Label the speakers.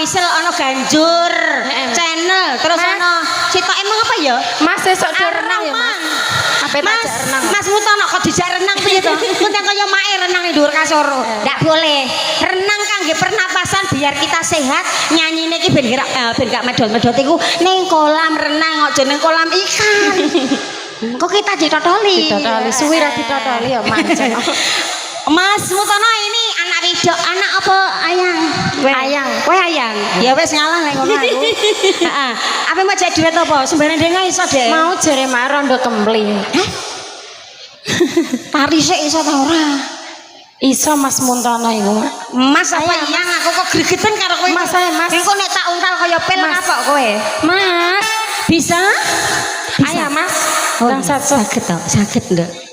Speaker 1: official ana ganjur channel terus ana sitok emang apa ya
Speaker 2: Mas sesuk renang ya Mas ape tak renang
Speaker 1: Mas Mutono kok dijak renang piye to mending kaya mae renang ning dhuwur kasur ndak boleh renang kangge pernapasan biar kita sehat nyanyine iki ben gak medhot-medhot iku ning kolam renang aja ning kolam ikan kok kita ditotoli
Speaker 2: suwi ra ditotoli ya mancen
Speaker 1: Mas Mutono ini anak widok, anak apa ayang?
Speaker 2: Ayang.
Speaker 1: Kowe ayang. Ya wis ngalah nek ngono aku. Heeh. Apa mau jadi duet apa? Sembarang dhewe iso, Dek.
Speaker 2: mau jare mak rondo kempling
Speaker 1: Hah? Tari sik iso ta ora?
Speaker 2: iso Mas Muntono iku
Speaker 1: Mas apa ayang aku kok gregeten karo kowe.
Speaker 2: Mas ae Mas
Speaker 1: Engko nek tak untal kaya pil ngapok kowe.
Speaker 2: Mas
Speaker 1: Bisa?
Speaker 2: ayo Mas
Speaker 1: Oh,
Speaker 2: tang satu
Speaker 1: saged to, saged nduk.